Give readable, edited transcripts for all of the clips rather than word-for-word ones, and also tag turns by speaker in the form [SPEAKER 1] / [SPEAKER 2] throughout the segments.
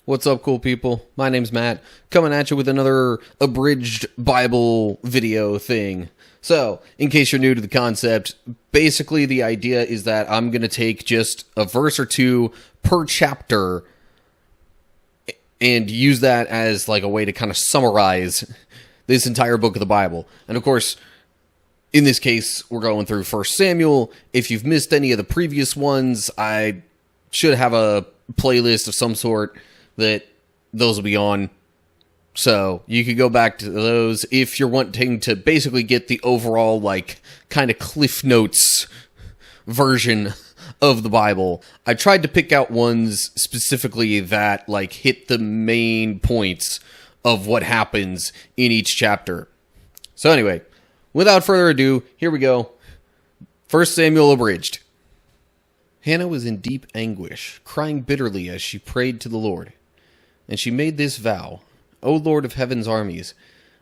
[SPEAKER 1] What's up, cool people? My name's Matt, coming at you with another abridged Bible video thing. So, in case you're new to the concept, basically the idea is that I'm going to take just a verse or two per chapter and use that as like a way to kind of summarize this entire book of the Bible. And of course, in this case, we're going through 1 Samuel. If you've missed any of the previous ones, I should have a playlist of some sort that those will be on. So you could go back to those if you're wanting to basically get the overall, like, kind of Cliff Notes version of the Bible. I tried to pick out ones specifically that, like, hit the main points of what happens in each chapter. So anyway, without further ado, here we go. 1 Samuel Abridged. Hannah was in deep anguish, crying bitterly as she prayed to the Lord. And she made this vow, O Lord of heaven's armies,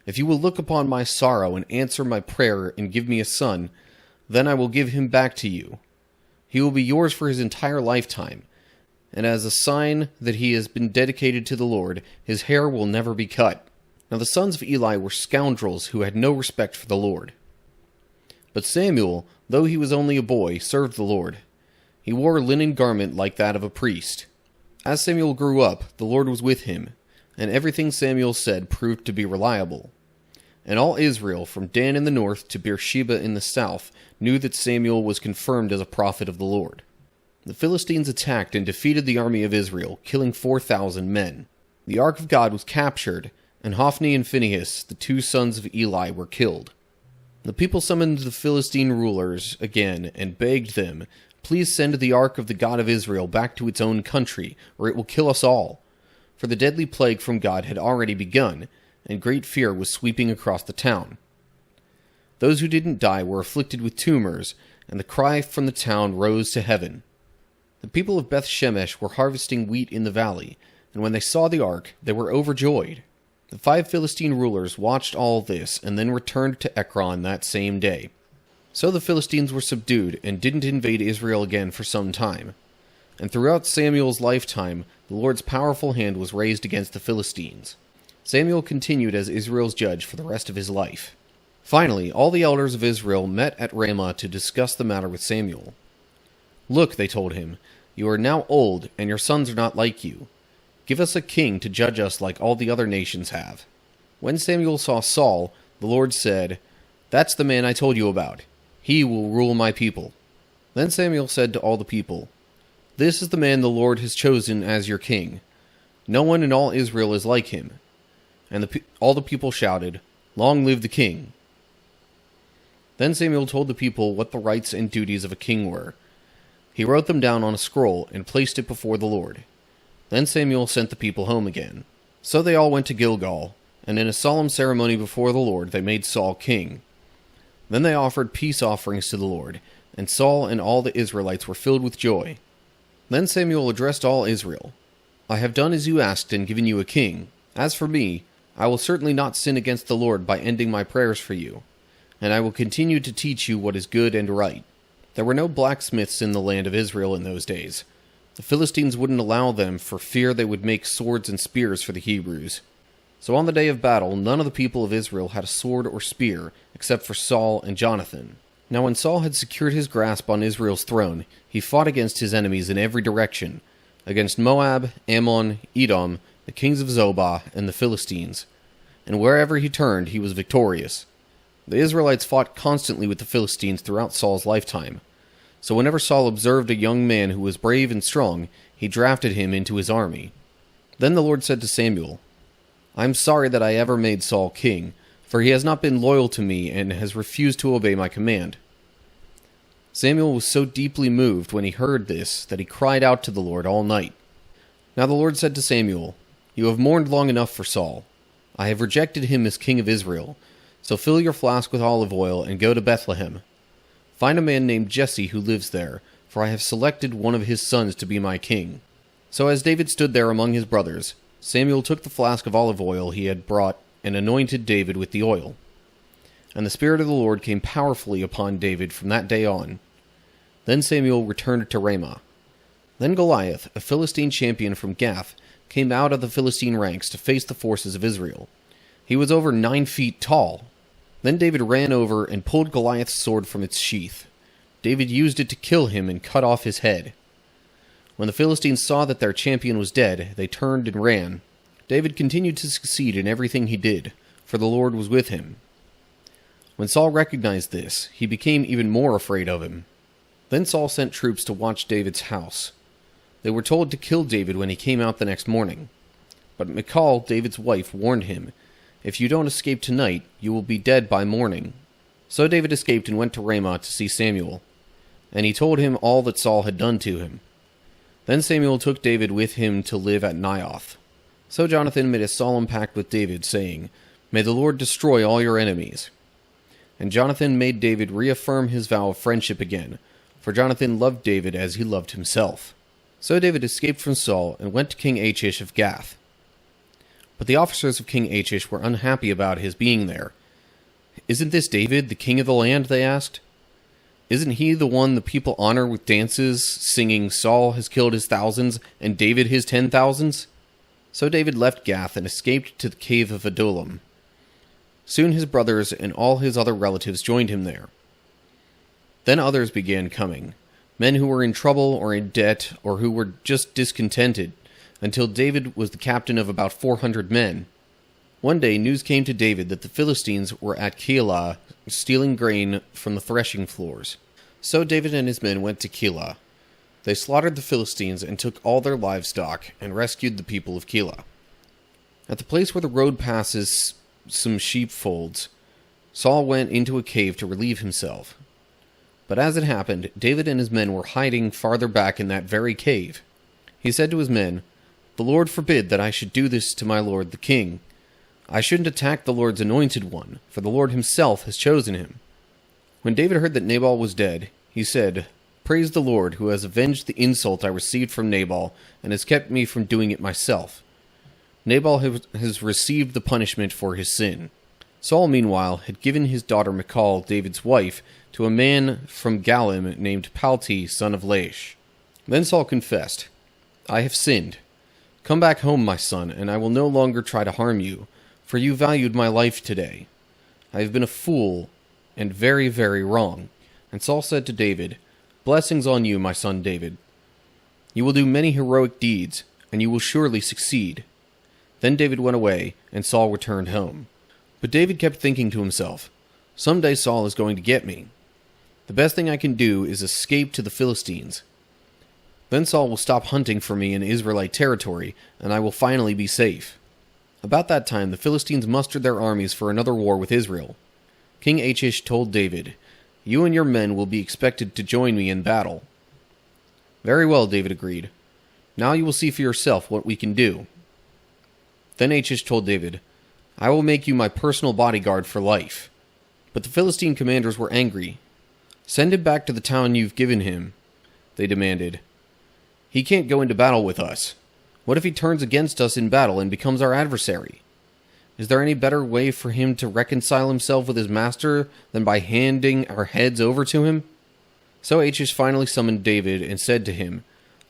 [SPEAKER 1] if you will look upon my sorrow and answer my prayer and give me a son, then I will give him back to you. He will be yours for his entire lifetime, and as a sign that he has been dedicated to the Lord, his hair will never be cut. Now the sons of Eli were scoundrels who had no respect for the Lord. But Samuel, though he was only a boy, served the Lord. He wore a linen garment like that of a priest. As Samuel grew up, the Lord was with him, and everything Samuel said proved to be reliable. And all Israel, from Dan in the north to Beersheba in the south, knew that Samuel was confirmed as a prophet of the Lord. The Philistines attacked and defeated the army of Israel, killing 4,000 men. The ark of God was captured, and Hophni and Phinehas, the two sons of Eli, were killed. The people summoned the Philistine rulers again and begged them, "Please send the ark of the God of Israel back to its own country, or it will kill us all." For the deadly plague from God had already begun, and great fear was sweeping across the town. Those who didn't die were afflicted with tumors, and the cry from the town rose to heaven. The people of Beth Shemesh were harvesting wheat in the valley, and when they saw the ark, they were overjoyed. The 5 Philistine rulers watched all this, and then returned to Ekron that same day. So the Philistines were subdued, and didn't invade Israel again for some time. And throughout Samuel's lifetime, the Lord's powerful hand was raised against the Philistines. Samuel continued as Israel's judge for the rest of his life. Finally, all the elders of Israel met at Ramah to discuss the matter with Samuel. "Look," they told him, "you are now old, and your sons are not like you. Give us a king to judge us like all the other nations have." When Samuel saw Saul, the Lord said, "That's the man I told you about. He will rule my people." Then Samuel said to all the people, "This is the man the Lord has chosen as your king. No one in all Israel is like him." And all the people shouted, "Long live the king!" Then Samuel told the people what the rights and duties of a king were. He wrote them down on a scroll and placed it before the Lord. Then Samuel sent the people home again. So they all went to Gilgal, and in a solemn ceremony before the Lord they made Saul king. Then they offered peace offerings to the Lord, and Saul and all the Israelites were filled with joy. Then Samuel addressed all Israel, "I have done as you asked and given you a king. As for me, I will certainly not sin against the Lord by ending my prayers for you, and I will continue to teach you what is good and right." There were no blacksmiths in the land of Israel in those days. The Philistines wouldn't allow them for fear they would make swords and spears for the Hebrews. So on the day of battle, none of the people of Israel had a sword or spear, except for Saul and Jonathan. Now when Saul had secured his grasp on Israel's throne, he fought against his enemies in every direction, against Moab, Ammon, Edom, the kings of Zobah, and the Philistines. And wherever he turned, he was victorious. The Israelites fought constantly with the Philistines throughout Saul's lifetime. So whenever Saul observed a young man who was brave and strong, he drafted him into his army. Then the Lord said to Samuel, "I am sorry that I ever made Saul king, for he has not been loyal to me and has refused to obey my command." Samuel was so deeply moved when he heard this that he cried out to the Lord all night. Now the Lord said to Samuel, "You have mourned long enough for Saul. I have rejected him as king of Israel, so fill your flask with olive oil and go to Bethlehem. Find a man named Jesse who lives there, for I have selected one of his sons to be my king." So as David stood there among his brothers, Samuel took the flask of olive oil he had brought and anointed David with the oil. And the Spirit of the Lord came powerfully upon David from that day on. Then Samuel returned to Ramah. Then Goliath, a Philistine champion from Gath, came out of the Philistine ranks to face the forces of Israel. He was over 9 feet tall. Then David ran over and pulled Goliath's sword from its sheath. David used it to kill him and cut off his head. When the Philistines saw that their champion was dead, they turned and ran. David continued to succeed in everything he did, for the Lord was with him. When Saul recognized this, he became even more afraid of him. Then Saul sent troops to watch David's house. They were told to kill David when he came out the next morning. But Michal, David's wife, warned him, "If you don't escape tonight, you will be dead by morning." So David escaped and went to Ramah to see Samuel. And he told him all that Saul had done to him. Then Samuel took David with him to live at Naioth. So Jonathan made a solemn pact with David, saying, "May the Lord destroy all your enemies." And Jonathan made David reaffirm his vow of friendship again, for Jonathan loved David as he loved himself. So David escaped from Saul and went to King Achish of Gath. But the officers of King Achish were unhappy about his being there. "Isn't this David, the king of the land?" they asked. "Isn't he the one the people honor with dances, singing, 'Saul has killed his thousands, and David his 10,000s'? So David left Gath and escaped to the cave of Adullam. Soon his brothers and all his other relatives joined him there. Then others began coming, men who were in trouble or in debt or who were just discontented, until David was the captain of about 400 men. One day news came to David that the Philistines were at Keilah stealing grain from the threshing floors. So David and his men went to Keilah. They slaughtered the Philistines and took all their livestock and rescued the people of Keilah. At the place where the road passes some sheepfolds, Saul went into a cave to relieve himself. But as it happened, David and his men were hiding farther back in that very cave. He said to his men, "The Lord forbid that I should do this to my lord the king. I shouldn't attack the Lord's anointed one, for the Lord himself has chosen him." When David heard that Nabal was dead, he said, "Praise the Lord, who has avenged the insult I received from Nabal, and has kept me from doing it myself. Nabal has received the punishment for his sin." Saul, meanwhile, had given his daughter Michal, David's wife, to a man from Galim named Palti, son of Laish. Then Saul confessed, "I have sinned. Come back home, my son, and I will no longer try to harm you, for you valued my life today. I have been a fool, and very, very wrong." And Saul said to David, "Blessings on you, my son David. You will do many heroic deeds, and you will surely succeed." Then David went away, and Saul returned home. But David kept thinking to himself, "Someday Saul is going to get me. The best thing I can do is escape to the Philistines. Then Saul will stop hunting for me in Israelite territory, and I will finally be safe." About that time, the Philistines mustered their armies for another war with Israel. King Achish told David, "You and your men will be expected to join me in battle." "Very well," David agreed. "Now you will see for yourself what we can do." Then Achish told David, "I will make you my personal bodyguard for life." But the Philistine commanders were angry. "Send him back to the town you've given him," they demanded. "He can't go into battle with us. What if he turns against us in battle and becomes our adversary? Is there any better way for him to reconcile himself with his master than by handing our heads over to him?" So Achish finally summoned David and said to him,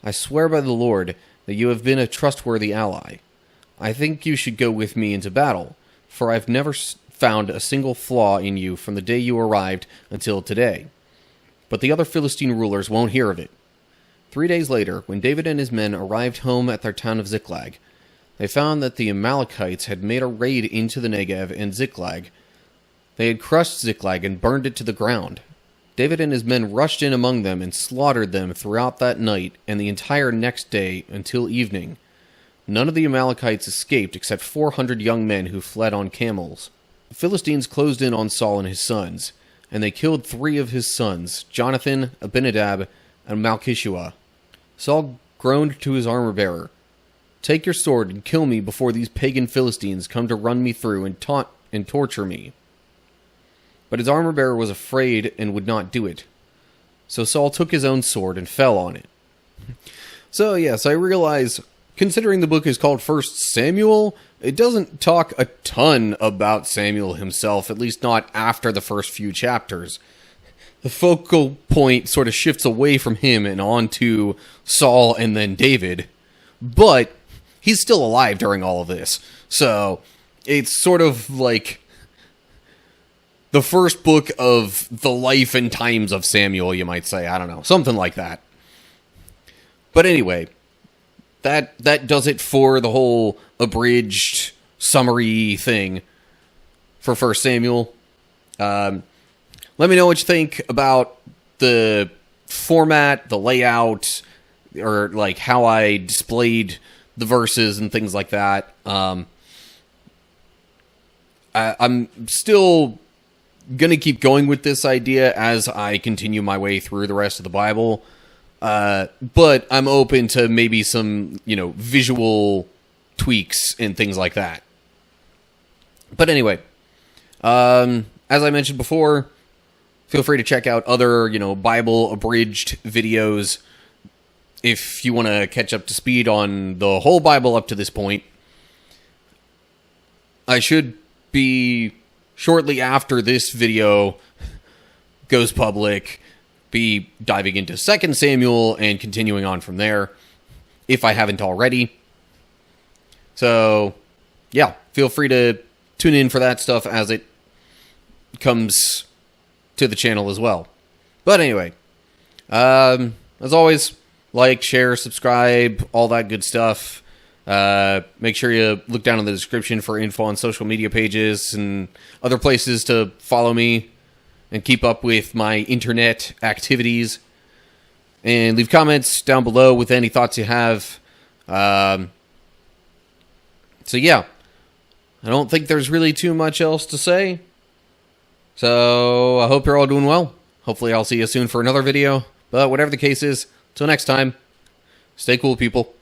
[SPEAKER 1] "I swear by the Lord that you have been a trustworthy ally. I think you should go with me into battle, for I've never found a single flaw in you from the day you arrived until today. But the other Philistine rulers won't hear of it." 3 days later, when David and his men arrived home at their town of Ziklag, they found that the Amalekites had made a raid into the Negev and Ziklag. They had crushed Ziklag and burned it to the ground. David and his men rushed in among them and slaughtered them throughout that night and the entire next day until evening. None of the Amalekites escaped except 400 young men who fled on camels. The Philistines closed in on Saul and his sons, and they killed 3 of his sons, Jonathan, Abinadab, and Malchishua. Saul groaned to his armor-bearer, "Take your sword and kill me before these pagan Philistines come to run me through and taunt and torture me." But his armor-bearer was afraid and would not do it. So Saul took his own sword and fell on it. So yes, I realize, considering the book is called 1 Samuel, it doesn't talk a ton about Samuel himself, at least not after the first few chapters. The focal point sort of shifts away from him and on to Saul and then David. But he's still alive during all of this. So it's sort of like the first book of the life and times of Samuel, you might say. I don't know, something like that. But anyway, that does it for the whole abridged summary thing for 1 Samuel. Let me know what you think about the format, the layout, or like how I displayed the verses and things like that. I'm still gonna keep going with this idea as I continue my way through the rest of the Bible. But I'm open to maybe some, visual tweaks and things like that. But anyway, as I mentioned before, feel free to check out other, Bible abridged videos if you want to catch up to speed on the whole Bible up to this point. I should be, shortly after this video goes public, be diving into 2 Samuel and continuing on from there, if I haven't already. So, yeah, feel free to tune in for that stuff as it comes to the channel as well. But anyway, as always, like, share, subscribe, all that good stuff. Make sure you look down in the description for info on social media pages and other places to follow me and keep up with my internet activities. And leave comments down below with any thoughts you have. So yeah, I don't think there's really too much else to say. So I hope you're all doing well. Hopefully I'll see you soon for another video. But whatever the case is, till next time, stay cool, people.